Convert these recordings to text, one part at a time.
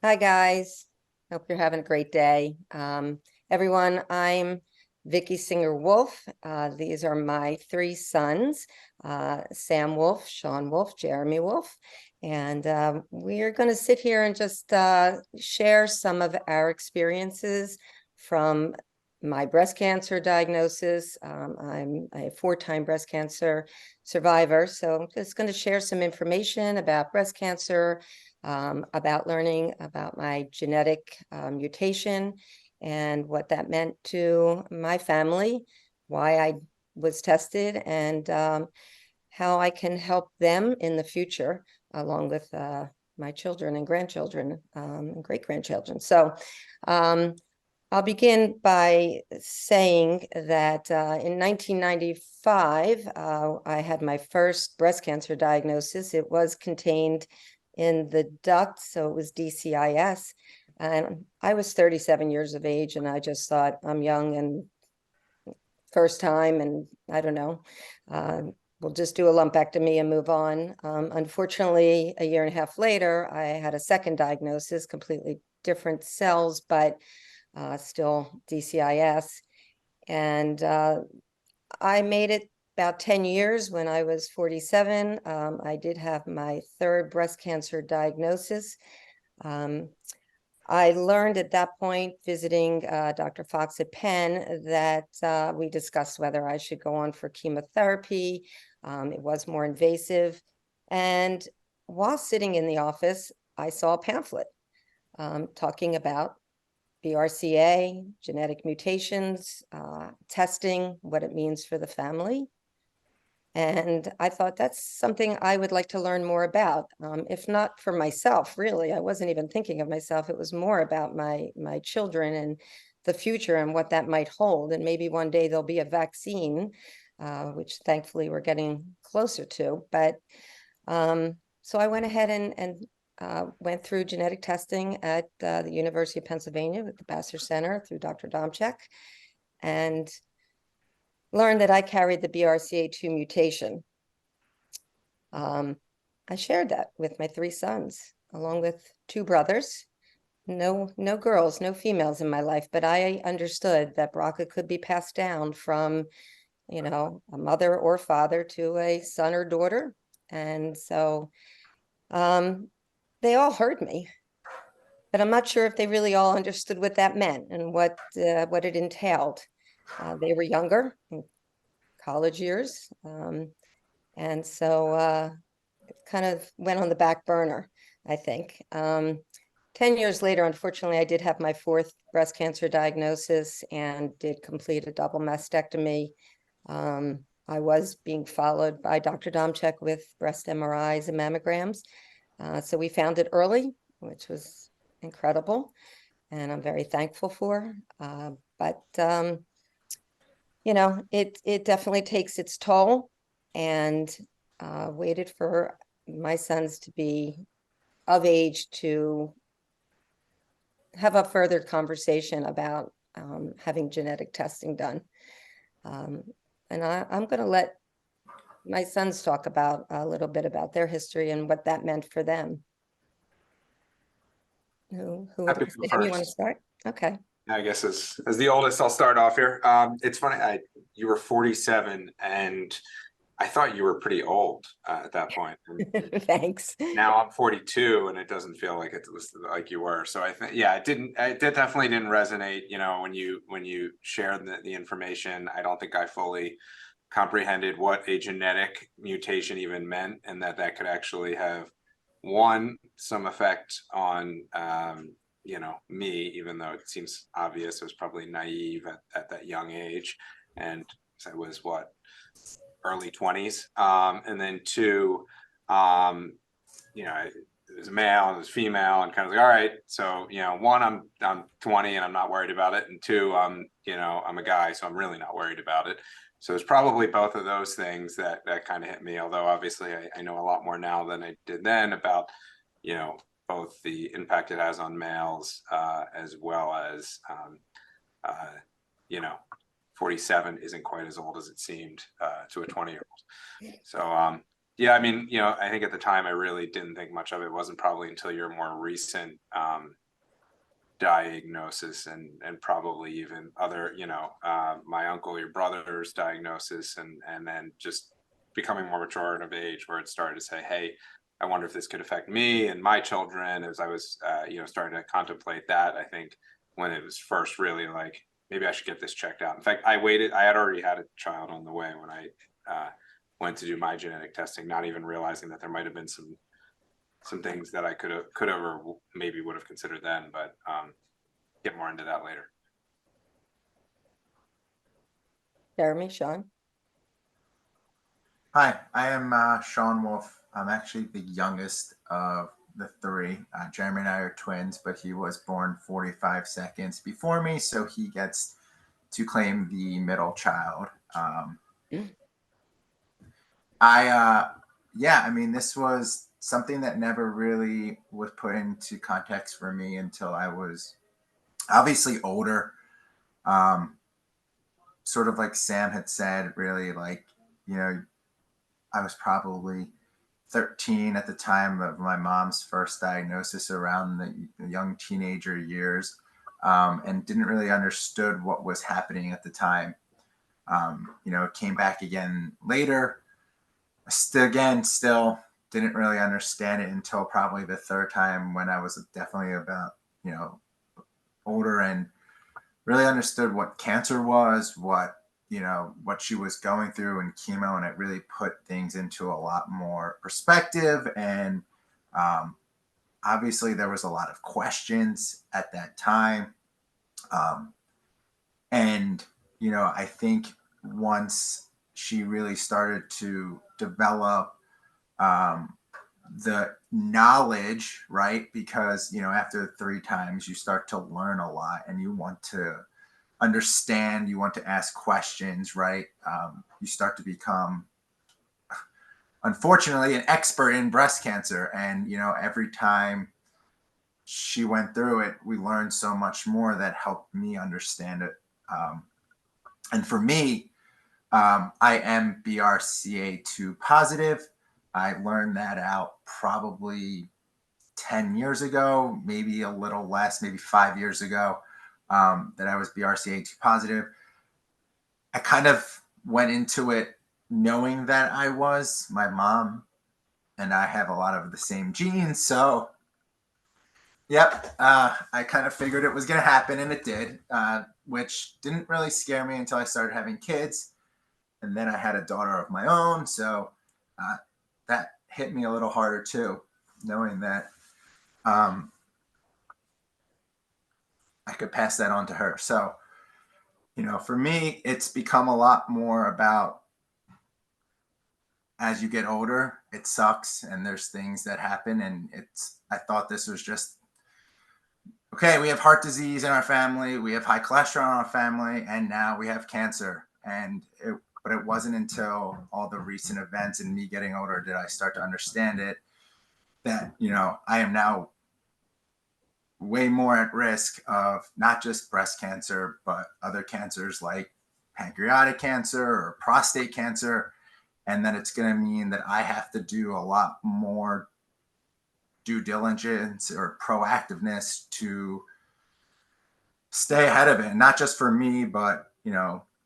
Hi, guys. Hope you're having a great day. Everyone, I'm Vicki Wolf. These are my three sons, Sam Wolf, Sean Wolf, Jeremy Wolf. And we're going to sit here and just share some of our experiences from my breast cancer diagnosis. I'm a 4-time breast cancer survivor. So I'm just going to share some information about breast cancer, about learning about my genetic mutation and what that meant to my family, why I was tested, and how I can help them in the future, along with my children and grandchildren and great-grandchildren. So I'll begin by saying that in 1995, I had my first breast cancer diagnosis. It was contained in the duct, so it was DCIS. And I was 37 years of age, and I just thought, I'm young and first time, and I don't know, we'll just do a lumpectomy and move on. Unfortunately, a year and a half later, I had a second diagnosis, completely different cells, but still DCIS. And I made it about 10 years. When I was 47. I did have my third breast cancer diagnosis. I learned at that point, visiting Dr. Fox at Penn, that we discussed whether I should go on for chemotherapy. It was more invasive. And while sitting in the office, I saw a pamphlet talking about BRCA, genetic mutations, testing, what it means for the family. And I thought that's something I would like to learn more about, if not for myself, really. I wasn't even thinking of myself. It was more about my children and the future and what that might hold. And maybe one day there'll be a vaccine, which thankfully we're getting closer to. But so I went ahead and went through genetic testing at the University of Pennsylvania with the Vassar Center through Dr. Domchek, and learned that I carried the BRCA2 mutation. I shared that with my three sons, along with two brothers. No girls, no females in my life, but I understood that BRCA could be passed down from, a mother or father to a son or daughter. And so they all heard me, but I'm not sure if they really all understood what that meant and what it entailed. They were younger, in college years, and so it kind of went on the back burner, I think. 10 years later, unfortunately, I did have my fourth breast cancer diagnosis and did complete a double mastectomy. I was being followed by Dr. Domchek with breast MRIs and mammograms. So we found it early, which was incredible, and I'm very thankful for. But it definitely takes its toll, and waited for my sons to be of age to have a further conversation about having genetic testing done. And I'm going to let my sons talk about a little bit about their history and what that meant for them. Who Happy to go you want to first. start? Okay. I guess as the oldest, I'll start off here. It's funny, you were 47, and I thought you were pretty old at that point. Thanks. Now I'm 42, and it doesn't feel like it was like you were. So I think, yeah, it definitely didn't resonate. When you shared the information, I don't think I fully comprehended what a genetic mutation even meant, and that could actually have some effect on me, even though it seems obvious. I was probably naive at that young age, and I was early 20s. And then two, it was a male and it was female, and kind of like, all right, so one, I'm 20 and I'm not worried about it, and two, I'm a guy, so I'm really not worried about it. So it's probably both of those things that kind of hit me, although obviously I know a lot more now than I did then about both the impact it has on males, as well as 47 isn't quite as old as it seemed to a 20-year-old. So Yeah, I mean, I think at the time I really didn't think much of it. It wasn't probably until your more recent diagnosis and probably even other, my uncle, your brother's diagnosis, and then just becoming more mature and of age where it started to say, hey, I wonder if this could affect me and my children as I was, starting to contemplate that. I think when it was first really like, maybe I should get this checked out. In fact, I had already had a child on the way when I went to do my genetic testing, not even realizing that there might have been some things that I could have or maybe would have considered then, but get more into that later. Jeremy, Sean? Hi, I am Sean Wolf. I'm actually the youngest of the three. Jeremy and I are twins, but he was born 45 seconds before me, so he gets to claim the middle child. Yeah, I mean, this was something that never really was put into context for me until I was obviously older. Sort of like Sam had said, really, like, I was probably 13 at the time of my mom's first diagnosis, around the young teenager years, and didn't really understood what was happening at the time. It came back again later. Still didn't really understand it until probably the third time, when I was definitely about, older, and really understood what cancer was, what she was going through in chemo, and it really put things into a lot more perspective. And obviously there was a lot of questions at that time. And I think once she really started to develop the knowledge, right? Because, after 3 times you start to learn a lot, and you want to understand, you want to ask questions, right? You start to become, unfortunately, an expert in breast cancer. And, every time she went through it, we learned so much more that helped me understand it. And for me, I am BRCA2 positive. I learned that out probably 10 years ago, maybe a little less, maybe 5 years ago, that I was BRCA2 positive. I kind of went into it knowing that I was. My mom and I have a lot of the same genes. So, yep, I kind of figured it was going to happen, and it did, which didn't really scare me until I started having kids. And then I had a daughter of my own. So that hit me a little harder too, knowing that I could pass that on to her. So, for me, it's become a lot more about, as you get older, it sucks, and there's things that happen. And I thought this was just, okay, we have heart disease in our family, we have high cholesterol in our family, and now we have cancer. But it wasn't until all the recent events and me getting older did I start to understand it, that, I am now way more at risk of not just breast cancer, but other cancers like pancreatic cancer or prostate cancer. And that it's going to mean that I have to do a lot more due diligence or proactiveness to stay ahead of it. And not just for me, but,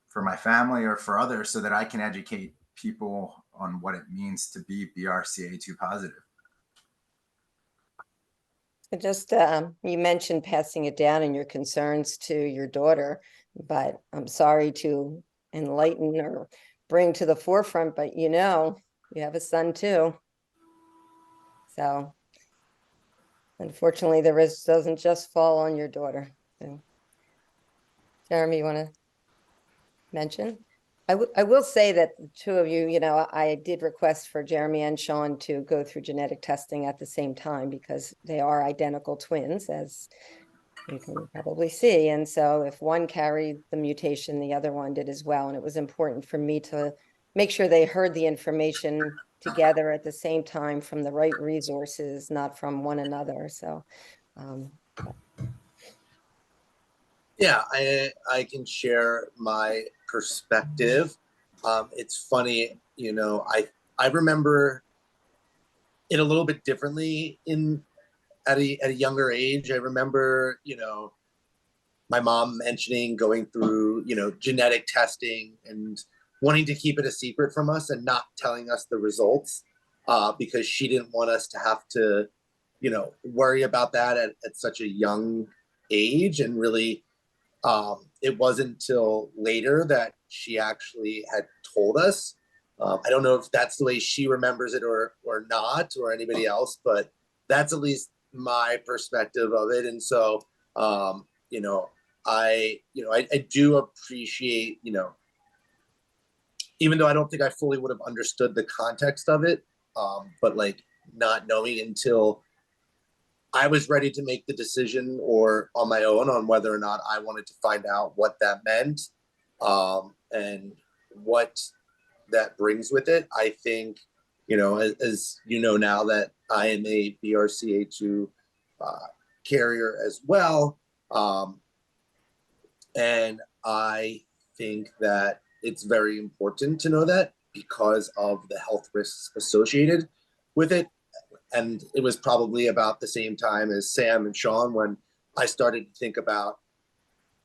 for my family or for others, so that I can educate people on what it means to be BRCA2 positive. Just you mentioned passing it down and your concerns to your daughter, but I'm sorry to enlighten or bring to the forefront, but you have a son too. So unfortunately, the risk doesn't just fall on your daughter. So, Jeremy, you want to mention? I will say that the two of you, I did request for Jeremy and Sean to go through genetic testing at the same time, because they are identical twins, as you can probably see. And so if one carried the mutation, the other one did as well. And it was important for me to make sure they heard the information together at the same time from the right resources, not from one another. So, yeah, I can share my perspective. It's funny, I remember it a little bit differently at a younger age. I remember, my mom mentioning going through, genetic testing and wanting to keep it a secret from us and not telling us the results, because she didn't want us to have to, worry about that at such a young age. And really, it wasn't until later that she actually had told us. I don't know if that's the way she remembers it or not, or anybody else, but that's at least my perspective of it. And so, I do appreciate, even though I don't think I fully would have understood the context of it, but like not knowing until I was ready to make the decision or on my own on whether or not I wanted to find out what that meant, and what that brings with it. I think, as you know now that I am a BRCA2 carrier as well, and I think that it's very important to know that because of the health risks associated with it. And it was probably about the same time as Sam and Sean when I started to think about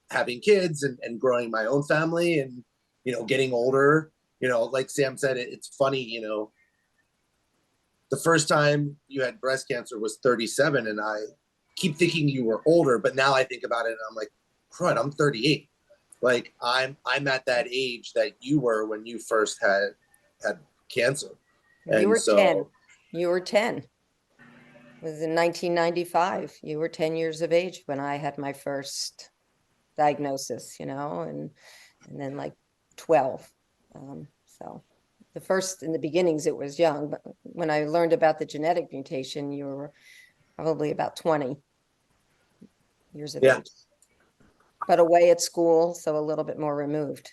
having kids and growing my own family and, getting older. Like Sam said, it's funny, the first time you had breast cancer was 37, and I keep thinking you were older, but now I think about it and I'm like, crud, I'm 38. Like I'm at that age that you were when you first had cancer. You And were so 10. You were 10. It was in 1995. You were 10 years of age when I had my first diagnosis, and then like 12. So the first, in the beginnings, it was young, but when I learned about the genetic mutation, you were probably about 20 years of yeah, age, but away at school, so a little bit more removed.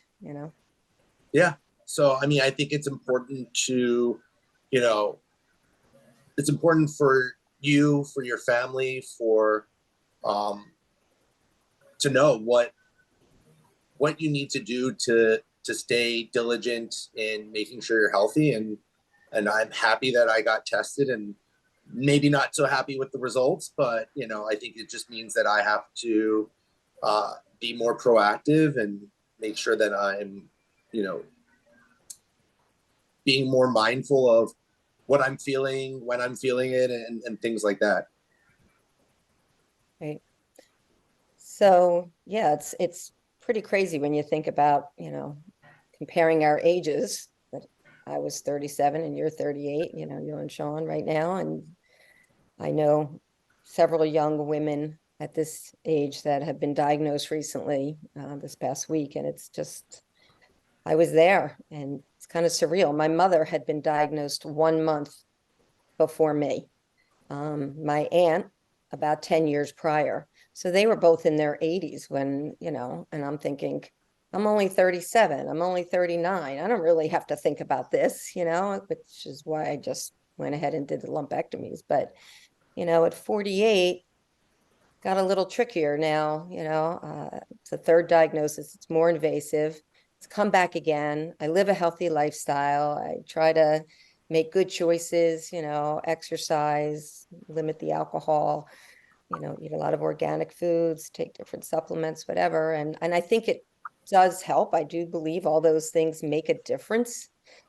yeah. So I mean, I think it's important to, you know, it's important for you, for your family, for um to know what you need to do to stay diligent in making sure you're healthy. And I'm happy that I got tested, and maybe not so happy with the results, but I think it just means that I have to be more proactive and make sure that I'm, you know, being more mindful of what I'm feeling, when I'm feeling it, and things like that. Right. So yeah, it's pretty crazy when you think about, comparing our ages. That I was 37 and you're 38, you and Sean right now. And I know several young women at this age that have been diagnosed recently, this past week. And it's just, I was there and it's kind of surreal. My mother had been diagnosed 1 month before me. My aunt about 10 years prior. So they were both in their 80s when, and I'm thinking, I'm only 37, I'm only 39. I don't really have to think about this, which is why I just went ahead and did the lumpectomies. But, at 48, got a little trickier now, it's a third diagnosis, it's more invasive. It's come back again. I live a healthy lifestyle. I try to make good choices, exercise, limit the alcohol, eat a lot of organic foods, take different supplements, whatever. And I think it does help. I do believe all those things make a difference.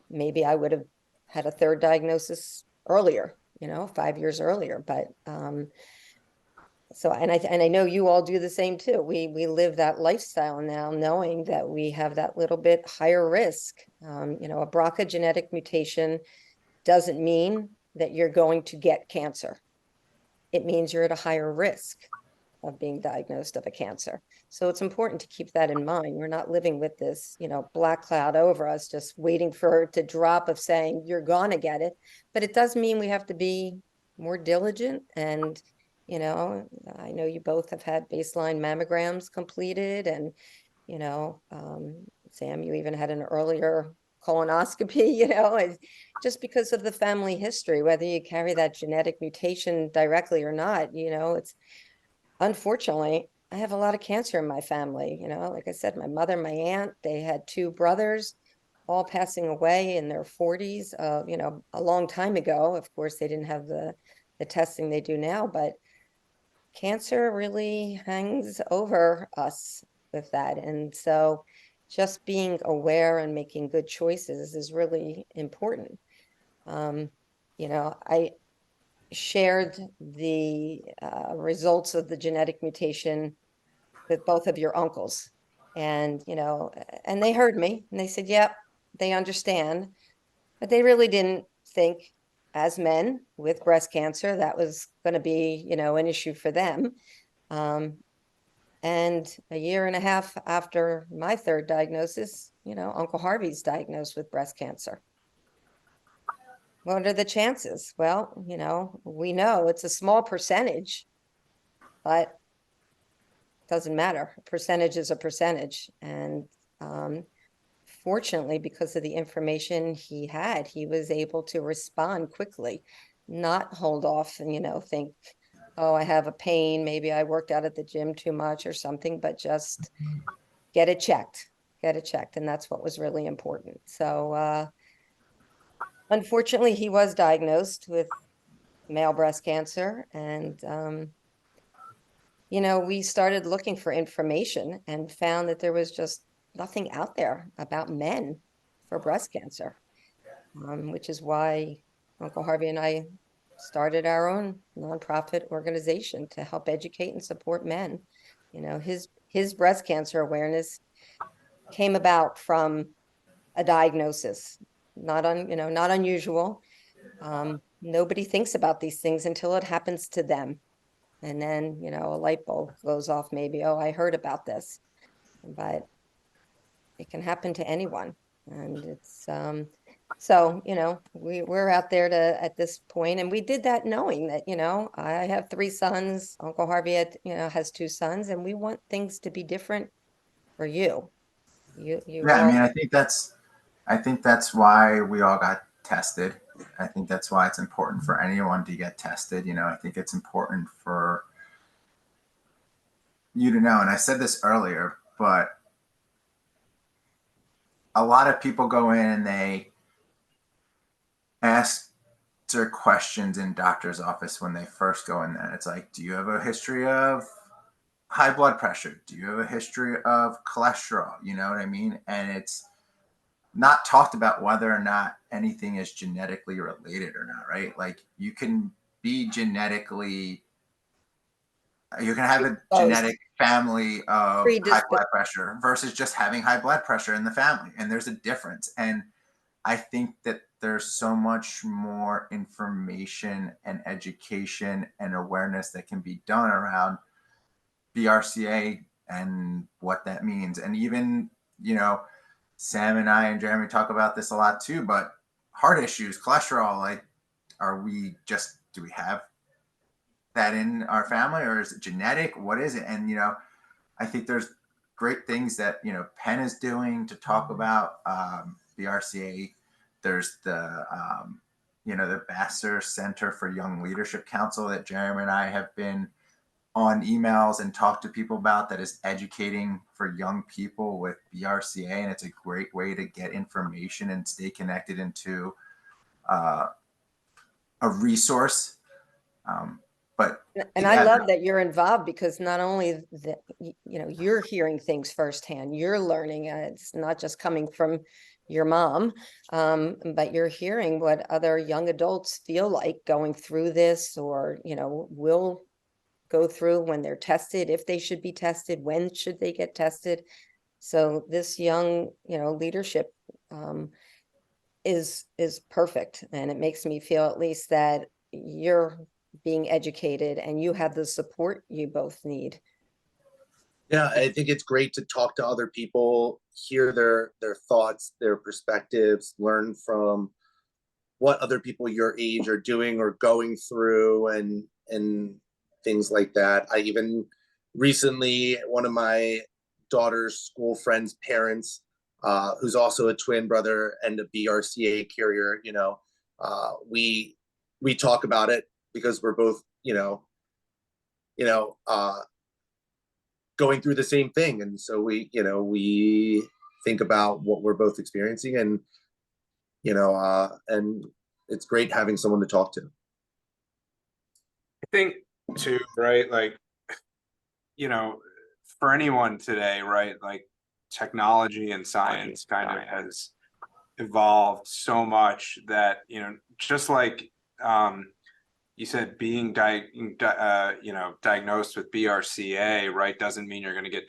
Maybe I would have had a third diagnosis earlier, 5 years earlier, but so, and I know you all do the same too. We live that lifestyle now, knowing that we have that little bit higher risk. A BRCA genetic mutation doesn't mean that you're going to get cancer. It means you're at a higher risk of being diagnosed of a cancer. So it's important to keep that in mind. We're not living with this, black cloud over us, just waiting for it to drop of saying you're gonna get it. But it does mean we have to be more diligent. And, I know you both have had baseline mammograms completed, and, Sam, you even had an earlier colonoscopy, just because of the family history, whether you carry that genetic mutation directly or not, it's unfortunately, I have a lot of cancer in my family. Like I said, my mother, my aunt, they had two brothers. all passing away in their 40s, you know, a long time ago. Of course, they didn't have the testing they do now, but cancer really hangs over us with that. And so just being aware and making good choices is really important. You know, I shared the results of the genetic mutation with both of your uncles. And, you know, and they heard me and they said, yep, they understand. But they really didn't think, as men with breast cancer, that was going to be, you know, an issue for them. And a year and a half after my third diagnosis, you know, Uncle Harvey's diagnosed with breast cancer. What are the chances? Well, you know, we know it's a small percentage, but doesn't matter. A percentage is a percentage. And fortunately, because of the information he had, he was able to respond quickly, not hold off and, you know, think, oh, I have a pain, maybe I worked out at the gym too much or something, but just get it checked. And that's what was really important. So unfortunately, he was diagnosed with male breast cancer. And, you know, we started looking for information and found that there was just nothing out there about men for breast cancer, which is why Uncle Harvey and I started our own nonprofit organization to help educate and support men. You know, his breast cancer awareness came about from a diagnosis, not unusual. Nobody thinks about these things until it happens to them. And then, you know, a light bulb goes off, maybe, oh, I heard about this. But it can happen to anyone. And it's so, you know, we're out there to at this point, and we did that knowing that, you know, I have 3 sons, Uncle Harvey has 2 sons, and we want things to be different for you. You Yeah, I mean, I think that's why we all got tested. I think that's why it's important for anyone to get tested. You know, I think it's important for you to know, and I said this earlier, but a lot of people go in and they ask their questions in doctor's office when they first go in there. It's like, do you have a history of high blood pressure? Do you have a history of cholesterol? You know what I mean? And it's not talked about whether or not anything is genetically related or not, right? Like you can be genetically, you can have a genetic family of high blood pressure versus just having high blood pressure in the family. And there's a difference. And I think that there's so much more information and education and awareness that can be done around BRCA and what that means. And even, you know, Sam and I and Jeremy talk about this a lot too, but heart issues, cholesterol, like, do we have that in our family, or is it genetic? What is it? And, you know, I think there's great things that, you know, Penn is doing to talk about BRCA. There's the, you know, the Vassar Center for Young Leadership Council that Jeremy and I have been on emails and talk to people about, that is educating for young people with BRCA. And it's a great way to get information and stay connected into a resource. And I love that you're involved, because not only that, you know, you're hearing things firsthand, you're learning, it's not just coming from your mom, but you're hearing what other young adults feel like going through this, or, you know, will go through when they're tested, if they should be tested, when should they get tested. So this young, you know, leadership is perfect. And it makes me feel at least that you're being educated and you have the support you both need. Yeah, I think it's great to talk to other people, hear their thoughts, their perspectives, learn from what other people your age are doing or going through, and things like that. I even recently, one of my daughter's school friends' parents, who's also a twin brother and a BRCA carrier, you know, we talk about it because we're both, going through the same thing. And so we think about what we're both experiencing, and and it's great having someone to talk to. I think too, right? Like, for anyone today, right? Like technology and science kind of has evolved so much that, just like you said, being diagnosed with BRCA, right, doesn't mean you're going to get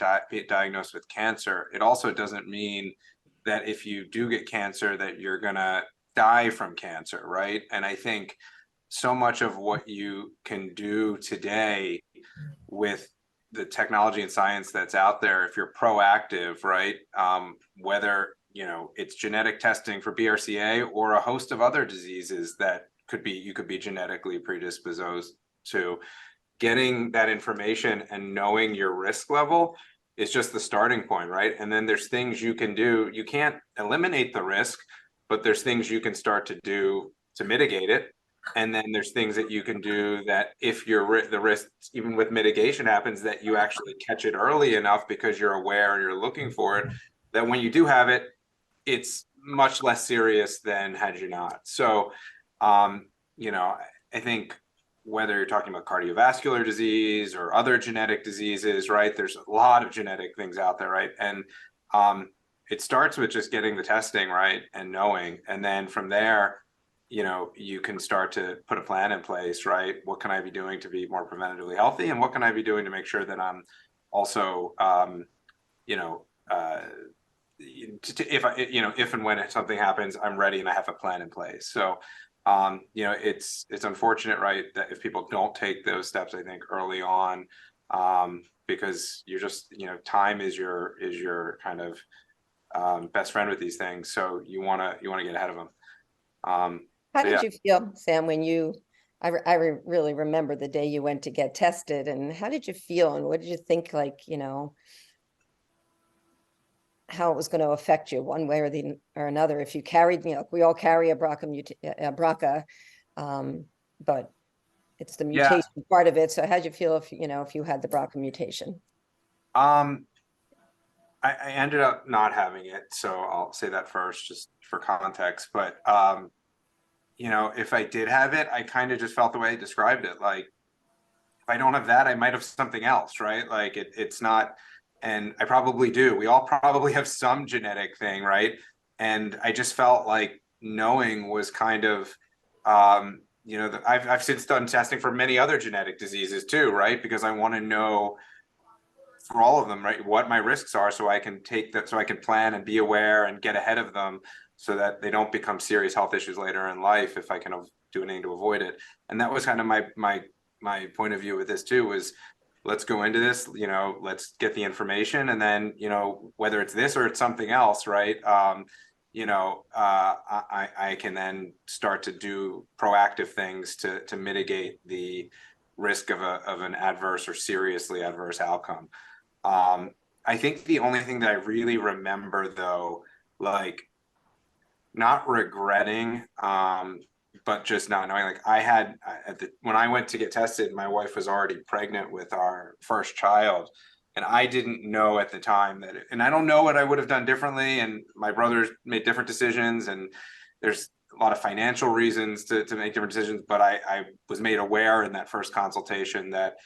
diagnosed with cancer. It also doesn't mean that if you do get cancer that you're going to die from cancer, right? And I think so much of what you can do today with the technology and science that's out there, if you're proactive, right, whether it's genetic testing for BRCA or a host of other diseases that you could be genetically predisposed to, getting that information and knowing your risk level is just the starting point, right? And then there's things you can do. You can't eliminate the risk, but there's things you can start to do to mitigate it. And then there's things that you can do that if the risk, even with mitigation, happens, that you actually catch it early enough because you're aware and you're looking for it, that when you do have it, it's much less serious than had you not. So, I think whether you're talking about cardiovascular disease or other genetic diseases, right, there's a lot of genetic things out there, right? And it starts with just getting the testing, right, and knowing. And then from there, you can start to put a plan in place, right? What can I be doing to be more preventatively healthy? And what can I be doing to make sure that I'm also, if and when something happens, I'm ready and I have a plan in place. So, it's unfortunate, right, that if people don't take those steps, I think early on, because you're just, time is your kind of best friend with these things. So you want to get ahead of them. How did you feel, Sam, when I really remember the day you went to get tested, and how did you feel, and what did you think, like, how it was going to affect you one way or another if you carried, we all carry a BRCA, but it's the mutation part of it. So how'd you feel if you had the BRCA mutation? I ended up not having it, so I'll say that first, just for context. But if I did have it, I kind of just felt the way I described it. Like, if I don't have that, I might have something else, right? Like it's not. And I probably do. We all probably have some genetic thing, right? And I just felt like knowing was kind of, I've since done testing for many other genetic diseases too, right? Because I want to know for all of them, right, what my risks are, so I can so I can plan and be aware and get ahead of them, so that they don't become serious health issues later in life if I can do anything to avoid it. And that was kind of my point of view with this too, was, let's go into this, let's get the information, and then, whether it's this or it's something else, right? I can then start to do proactive things to mitigate the risk of an adverse or seriously adverse outcome. I think the only thing that I really remember, though, like, not regretting, but just not knowing, like, when I went to get tested, my wife was already pregnant with our first child, and I didn't know at the time and I don't know what I would have done differently, and my brothers made different decisions, and there's a lot of financial reasons to make different decisions, but I was made aware in that first consultation that,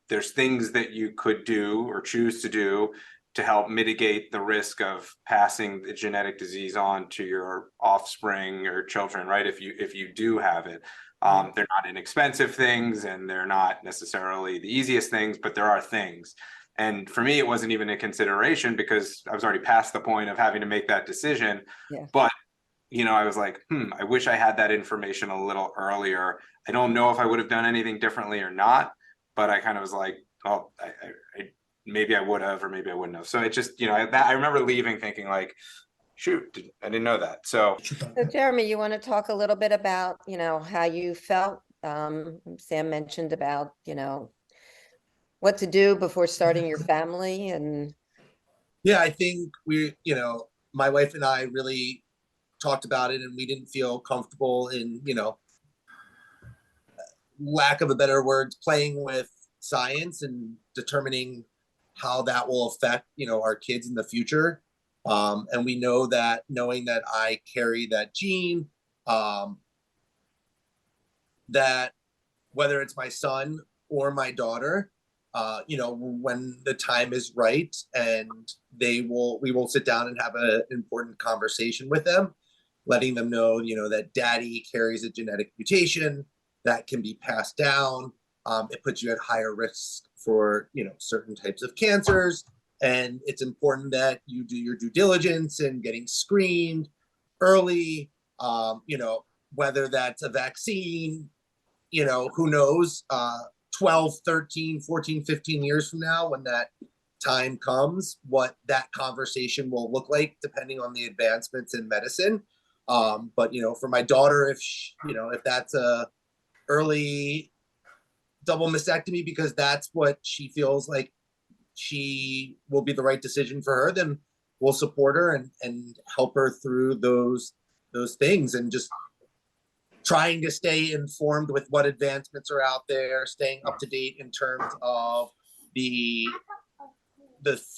there's things that you could do or choose to do to help mitigate the risk of passing the genetic disease on to your offspring or children, right? If you do have it, they're not inexpensive things, and they're not necessarily the easiest things, but there are things. And for me, it wasn't even a consideration because I was already past the point of having to make that decision. Yeah. But, I was like, I wish I had that information a little earlier. I don't know if I would have done anything differently or not, but I kind of was like, oh, maybe I would have, or maybe I wouldn't have. So it just, I remember leaving thinking like, shoot, I didn't know that. So Jeremy, you want to talk a little bit about, how you felt? Sam mentioned about, what to do before starting your family. And yeah, I think my wife and I really talked about it, and we didn't feel comfortable in, lack of a better word, playing with science and determining how that will affect, our kids in the future. And we know that, knowing that I carry that gene, that whether it's my son or my daughter, when the time is right, and we will sit down and have an important conversation with them, letting them know, that daddy carries a genetic mutation that can be passed down. It puts you at higher risk for, certain types of cancers. And it's important that you do your due diligence in getting screened early, whether that's a vaccine, who knows, 12, 13, 14, 15 years from now, when that time comes, what that conversation will look like, depending on the advancements in medicine. But, for my daughter, if that's a early double mastectomy, because that's what she feels like she will be the right decision for her, then we'll support her and help her through those things, and just trying to stay informed with what advancements are out there, staying up to date in terms of the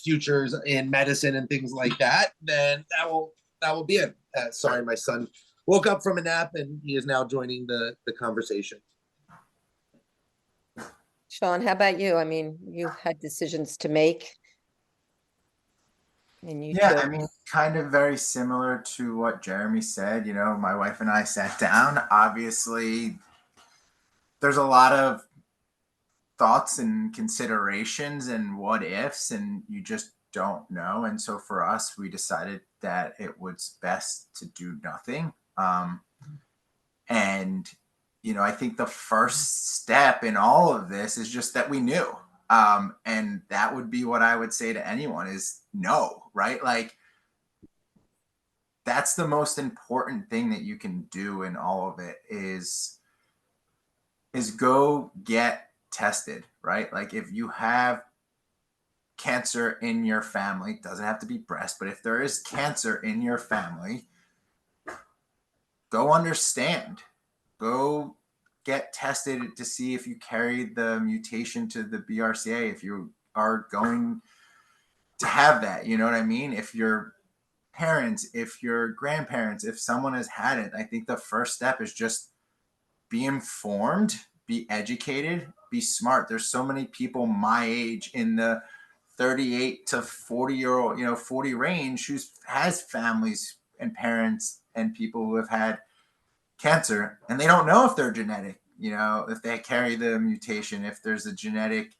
futures in medicine and things like that. Then that will be it. Sorry, my son woke up from a nap and he is now joining the conversation. Sean, how about you? I mean, you had decisions to make. And you Yeah, chose- I mean, kind of very similar to what Jeremy said. My wife and I sat down. Obviously, there's a lot of thoughts and considerations and what ifs, and you just don't know. And so for us, we decided that it was best to do nothing. And I think the first step in all of this is just that we knew. And that would be what I would say to anyone is no, right? Like, that's the most important thing that you can do in all of it is go get tested, right? Like, if you have cancer in your family, it doesn't have to be breast, but if there is cancer in your family, go understand, go get tested to see if you carry the mutation to the BRCA, if you are going to have that, you know what I mean? If your parents, if your grandparents, if someone has had it, I think the first step is just be informed, be educated, be smart. There's so many people my age in the 38 to 40-year-old, 40 range, who has families and parents and people who have had cancer, and they don't know if they're genetic, if they carry the mutation, if there's a genetic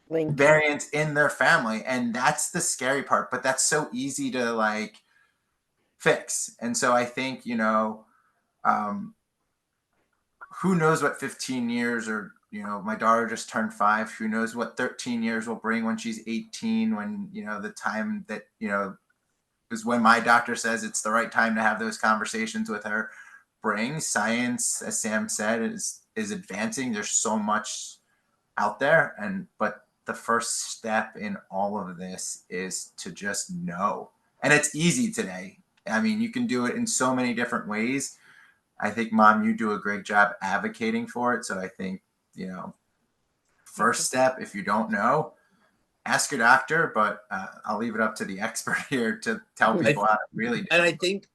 Link. variant in their family. And that's the scary part, but that's so easy to fix. And so I think, who knows what 15 years, or my daughter just turned 5, who knows what 13 years will bring when she's 18, when the time that is when my doctor says it's the right time to have those conversations with her brings. Science, as Sam said, is advancing. There's so much out there, but the first step in all of this is to just know. And it's easy today. I mean, you can do it in so many different ways. I think, Mom, you do a great job advocating for it. So I think, first step, if you don't know, ask your doctor, but I'll leave it up to the expert here to tell people how to really do And it.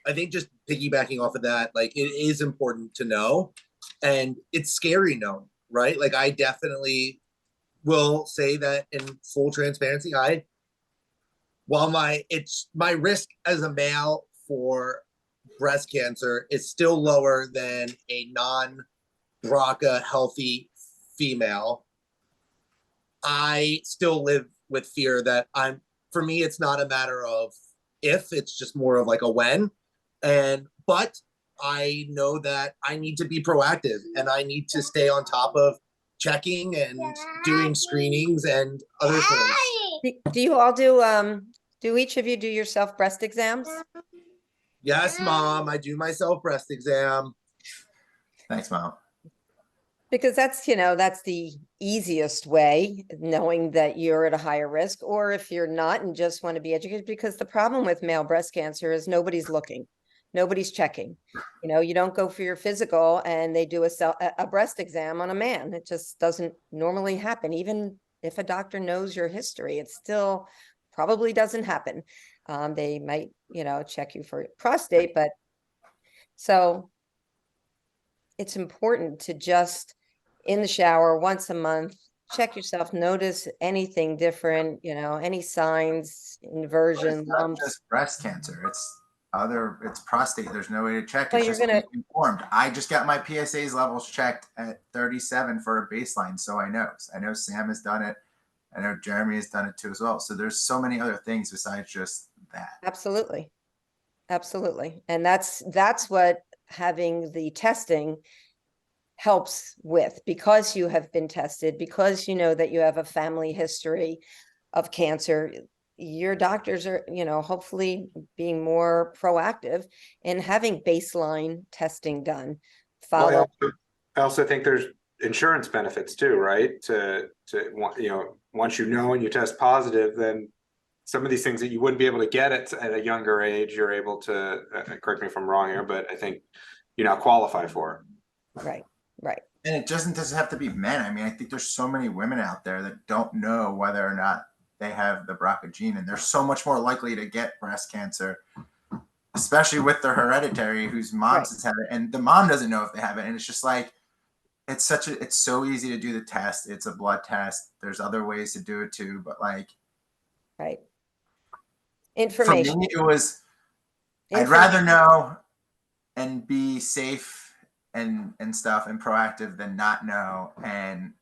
I think just piggybacking off of that, it is important to know, and it's scary knowing, right? Like, I definitely will say that in full transparency, while my risk as a male for breast cancer is still lower than a non-BRCA healthy female, I still live with fear that for me, it's not a matter of if, it's just more of a when. But I know that I need to be proactive, and I need to stay on top of checking and doing screenings and other things. Do you all do each of you do yourself breast exams? Yes, Mom, I do myself breast exam. Thanks, Mom. Because that's the easiest way, knowing that you're at a higher risk, or if you're not and just want to be educated, because the problem with male breast cancer is nobody's looking, nobody's checking. You don't go for your physical and they do a breast exam on a man. It just doesn't normally happen. Even if a doctor knows your history, it's still probably doesn't happen. They might, check you for prostate, but so it's important to just in the shower once a month, check yourself, notice anything different, any signs, inversion, It's not lumps. just breast cancer. It's prostate. There's no way to check. Well, It's you're just gonna- being informed. I just got my PSA's levels checked at 37 for a baseline. So I know. I know Sam has done it. I know Jeremy has done it too as well. So there's so many other things besides just that. Absolutely. Absolutely. And that's what having the testing helps with, because you have been tested, because you know that you have a family history of cancer. Your doctors are, hopefully being more proactive in having baseline testing done. Well, I also think there's insurance benefits too, right? Once you know and you test positive, then some of these things that you wouldn't be able to get at a younger age, you're able to, correct me if I'm wrong here, but I think you now qualify for. Right, right. And it doesn't have to be men. I mean, I think there's so many women out there that don't know whether or not they have the BRCA gene, and they're so much more likely to get breast cancer, especially with their hereditary, whose moms has had it, and the mom doesn't know if they have it. And it's just like, it's so easy to do the test. It's a blood test. There's other ways to do it too, but like, Right. for Information. me, it was, I'd rather know and be safe and stuff and proactive than not know. And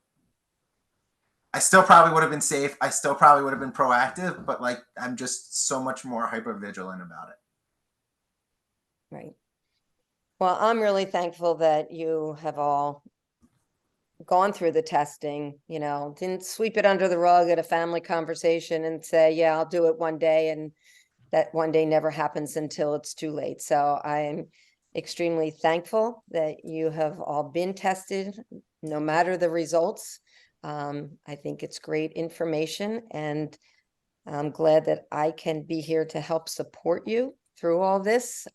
I still probably would have been safe. I still probably would have been proactive, but like, I'm just so much more hyper vigilant about it. Right. Well, I'm really thankful that you have all gone through the testing, didn't sweep it under the rug at a family conversation and say, yeah, I'll do it one day. And that one day never happens until it's too late. So I am extremely thankful that you have all been tested, no matter the results. I think it's great information, and I'm glad that I can be here to help support you through all this.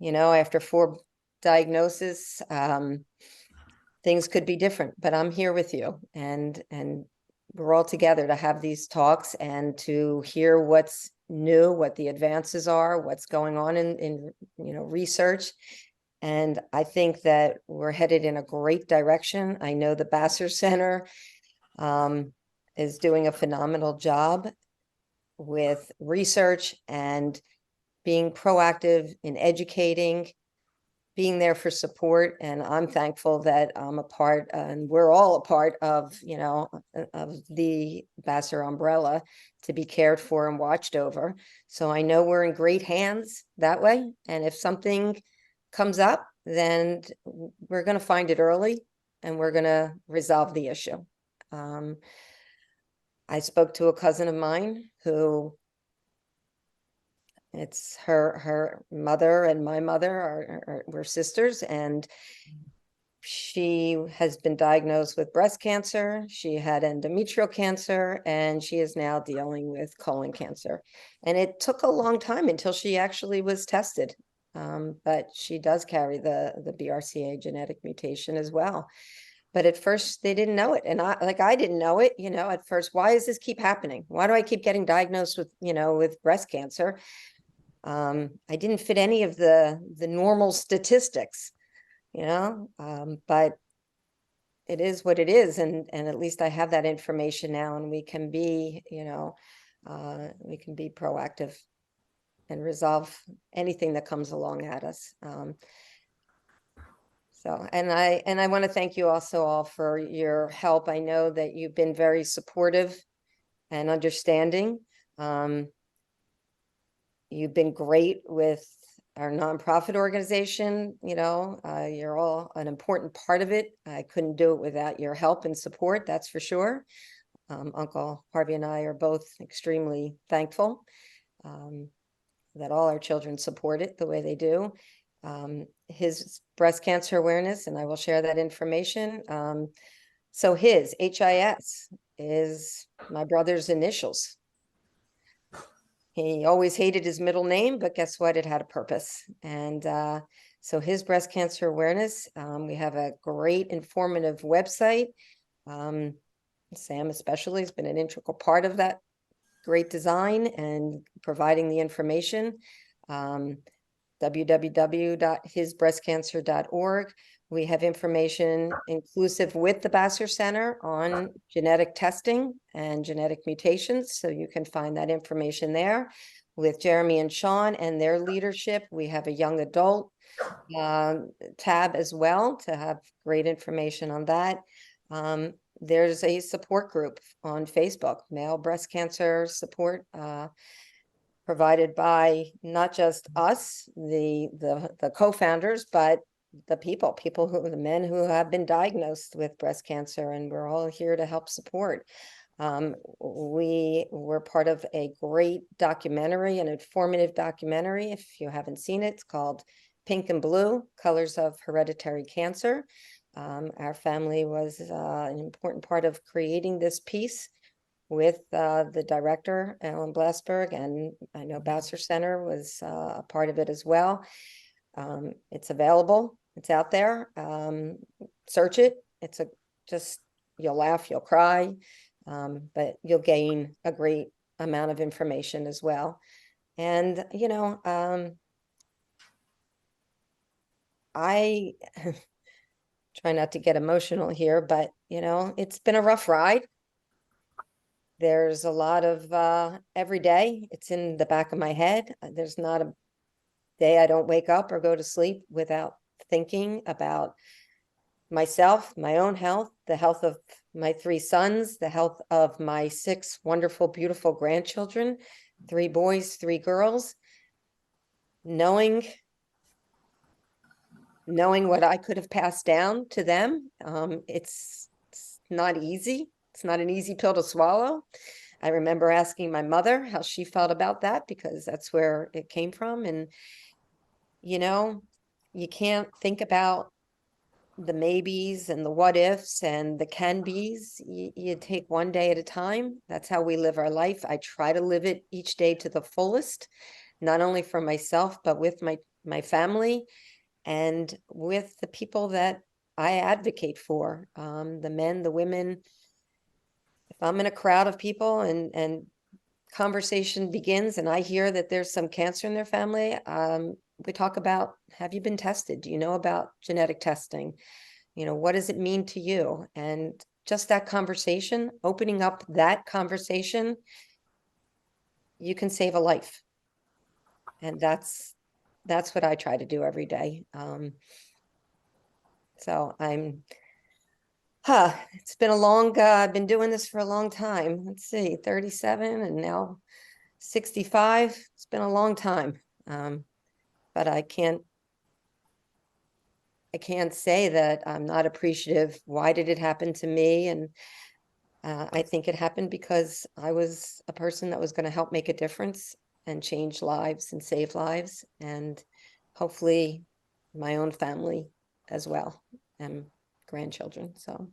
After 4 diagnoses, things could be different, but I'm here with you, and we're all together to have these talks and to hear what's new, what the advances are, what's going on in research. And I think that we're headed in a great direction. I know the Vassar Center is doing a phenomenal job with research and being proactive in educating, being there for support. And I'm thankful that I'm a part, and we're all a part of, of the Vassar umbrella to be cared for and watched over. So I know we're in great hands that way. And if something comes up, then we're going to find it early and we're going to resolve the issue. I spoke to a cousin of mine who, it's her mother and my mother were sisters, and she has been diagnosed with breast cancer. She had endometrial cancer, and she is now dealing with colon cancer. And it took a long time until she actually was tested. But she does carry the BRCA genetic mutation as well. But at first they didn't know it. And I didn't know it, at first. Why does this keep happening? Why do I keep getting diagnosed with, with breast cancer? I didn't fit any of the normal statistics, but it is what it is. And at least I have that information now, and we can be, we can be proactive and resolve anything that comes along at us. And I want to thank you also all for your help. I know that you've been very supportive and understanding. You've been great with our nonprofit organization. You're all an important part of it. I couldn't do it without your help and support, that's for sure. Uncle Harvey and I are both extremely thankful that all our children support it the way they do. His breast cancer awareness, and I will share that information. So his HIS is my brother's initials. He always hated his middle name, but guess what? It had a purpose. And so his breast cancer awareness, we have a great informative website. Sam especially has been an integral part of that great design and providing the information. www.hisbreastcancer.org. We have information inclusive with the Vassar Center on genetic testing and genetic mutations. So you can find that information there. With Jeremy and Sean and their leadership, we have a young adult tab as well to have great information on that. There's a support group on Facebook, male breast cancer support, provided by not just us, the co-founders, but the the men who have been diagnosed with breast cancer, and we're all here to help support. We were part of a great documentary, an informative documentary. If you haven't seen it, it's called Pink and Blue, Colors of Hereditary Cancer. Our family was an important part of creating this piece with the director, Alan Blasberg, and I know Vassar Center was a part of it as well. It's available. It's out there. Search it. It's you'll laugh, you'll cry, but you'll gain a great amount of information as well. And, I try not to get emotional here, but, it's been a rough ride. There's a lot of every day, it's in the back of my head. There's not a day I don't wake up or go to sleep without thinking about myself, my own health, the health of my 3 sons, the health of my 6 wonderful, beautiful grandchildren, 3 boys, 3 girls. Knowing what I could have passed down to them, it's not easy. It's not an easy pill to swallow. I remember asking my mother how she felt about that, because that's where it came from. And, you can't think about the maybes and the what ifs and the can be's. You take one day at a time. That's how we live our life. I try to live it each day to the fullest, not only for myself, but with my family and with the people that I advocate for, the men, the women. If I'm in a crowd of people and conversation begins and I hear that there's some cancer in their family, we talk about, have you been tested? Do you know about genetic testing? What does it mean to you? And just that conversation, opening up that conversation, you can save a life. And that's what I try to do every day. So it's been I've been doing this for a long time. Let's see, 37 and now 65. It's been a long time. But I can't say that I'm not appreciative. Why did it happen to me? And I think it happened because I was a person that was going to help make a difference and change lives and save lives, and hopefully my own family as well, and grandchildren. So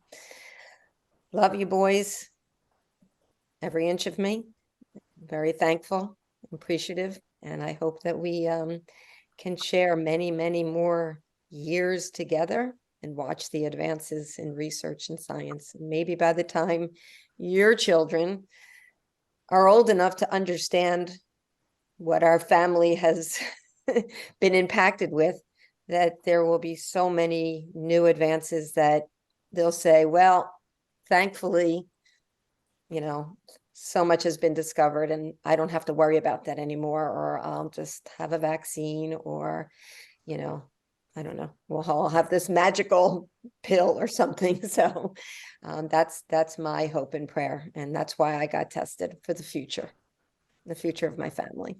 love you boys, every inch of me. Very thankful, appreciative, and I hope that we can share many, many more years together and watch the advances in research and science. And maybe by the time your children are old enough to understand what our family has been impacted with, that there will be so many new advances that they'll say, well, thankfully, so much has been discovered and I don't have to worry about that anymore, or I'll just have a vaccine, or, I don't know, we'll all have this magical pill or something. So that's my hope and prayer. And that's why I got tested, for the future of my family.